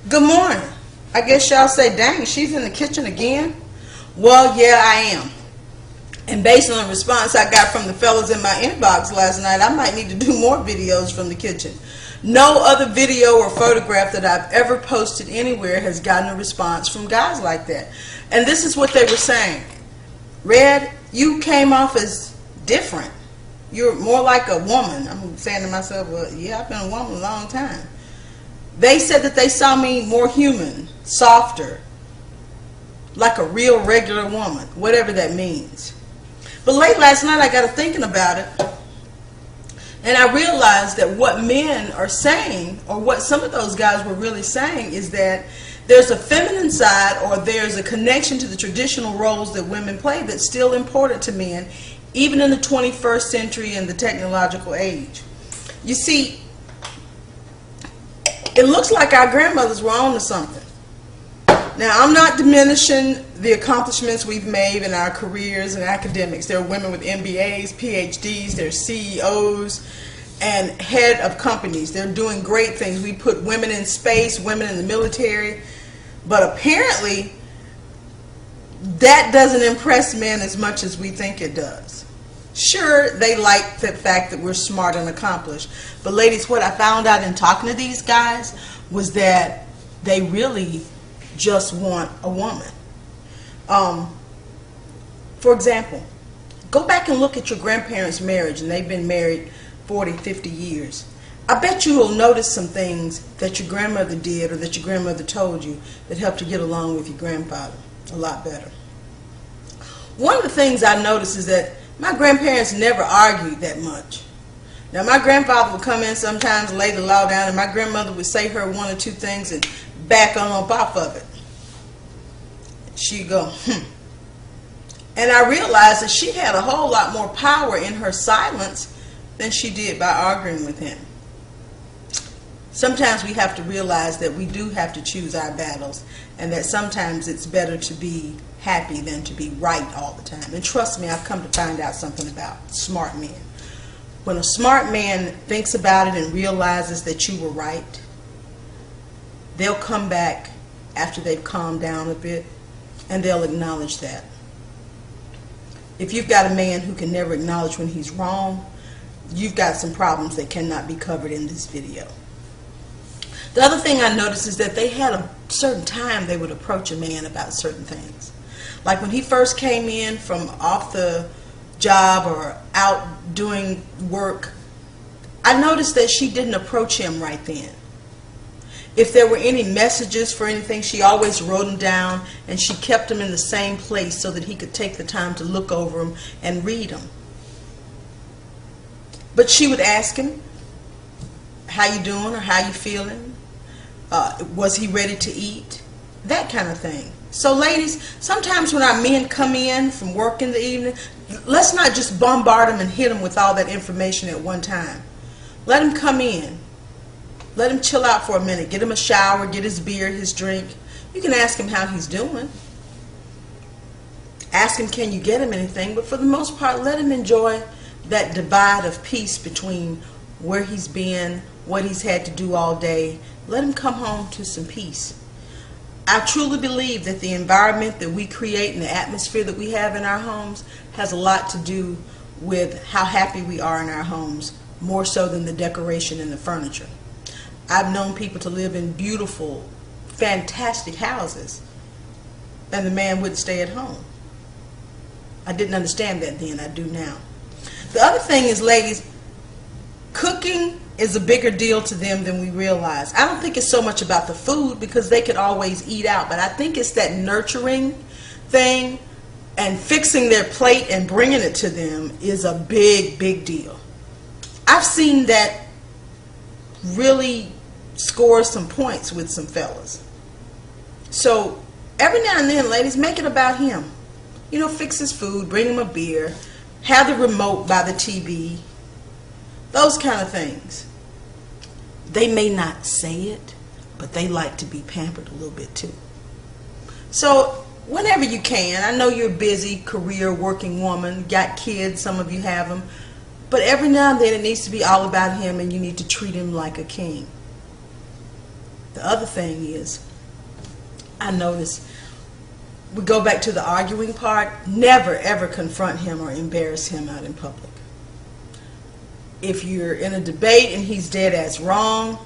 Good morning. I guess y'all say, dang, she's in the kitchen again? Well, yeah, I am. And based on the response I got from the fellas in my inbox last night, I might need to do more videos from the kitchen. No other video or photograph that I've ever posted anywhere has gotten a response from guys like that. And this is what they were saying. Red, you came off as different. You're more like a woman. I'm saying to myself, well, yeah, I've been a woman a long time. They said that they saw me more human, softer, like a real regular woman, whatever that means. But late last night I got to thinking about it, and I realized that what men are saying, or what some of those guys were really saying, is that there's a feminine side, or there's a connection to the traditional roles that women play that's still important to men, even in the 21st century and the technological age. You see, it looks like our grandmothers were on to something. Now, I'm not diminishing the accomplishments we've made in our careers and academics. There are women with MBAs, PhDs, they're CEOs and head of companies. They're doing great things. We put women in space, women in the military. But apparently, that doesn't impress men as much as we think it does. Sure, they like the fact that we're smart and accomplished. But ladies, what I found out in talking to these guys was that they really just want a woman. For example, go back and look at your grandparents' marriage, and they've been married 40, 50 years. I bet you will notice some things that your grandmother did or that your grandmother told you that helped you get along with your grandfather a lot better. One of the things I noticed is that my grandparents never argued that much. Now, my grandfather would come in sometimes, lay the law down, and my grandmother would say her one or two things and back on off of it. She'd go, And I realized that she had a whole lot more power in her silence than she did by arguing with him. Sometimes we have to realize that we do have to choose our battles, and that sometimes it's better to be happy than to be right all the time. And trust me, I've come to find out something about smart men. When a smart man thinks about it and realizes that you were right, they'll come back after they've calmed down a bit, and they'll acknowledge that. If you've got a man who can never acknowledge when he's wrong, you've got some problems that cannot be covered in this video. The other thing I noticed is that they had a certain time they would approach a man about certain things. Like when he first came in from off the job or out doing work, I noticed that she didn't approach him right then. If there were any messages for anything, she always wrote them down, and she kept them in the same place so that he could take the time to look over them and read them. But she would ask him, how you doing, or how you feeling? Was he ready to eat? That kind of thing. So ladies, sometimes when our men come in from work in the evening, let's not just bombard them and hit them with all that information at one time. Let him come in. Let him chill out for a minute. Get him a shower, get his beer, his drink. You can ask him how he's doing. Ask him, can you get him anything? But for the most part, let him enjoy that divide of peace between where he's been, what he's had to do all day. Let him come home to some peace. I truly believe that the environment that we create and the atmosphere that we have in our homes has a lot to do with how happy we are in our homes, more so than the decoration and the furniture. I've known people to live in beautiful, fantastic houses, and the man wouldn't stay at home. I didn't understand that then. I do now. The other thing is, ladies, cooking is a bigger deal to them than we realize. I don't think it's so much about the food, because they could always eat out, but I think it's that nurturing thing, and fixing their plate and bringing it to them is a big, big deal. I've seen that really score some points with some fellas. So every now and then, ladies, make it about him. You know, fix his food, bring him a beer, have the remote by the TV, those kind of things. They may not say it, but they like to be pampered a little bit too. So whenever you can, I know you're a busy career working woman, got kids, some of you have them, but every now and then it needs to be all about him, and you need to treat him like a king. The other thing is, I notice, we go back to the arguing part, never ever confront him or embarrass him out in public. If you're in a debate and he's dead ass wrong,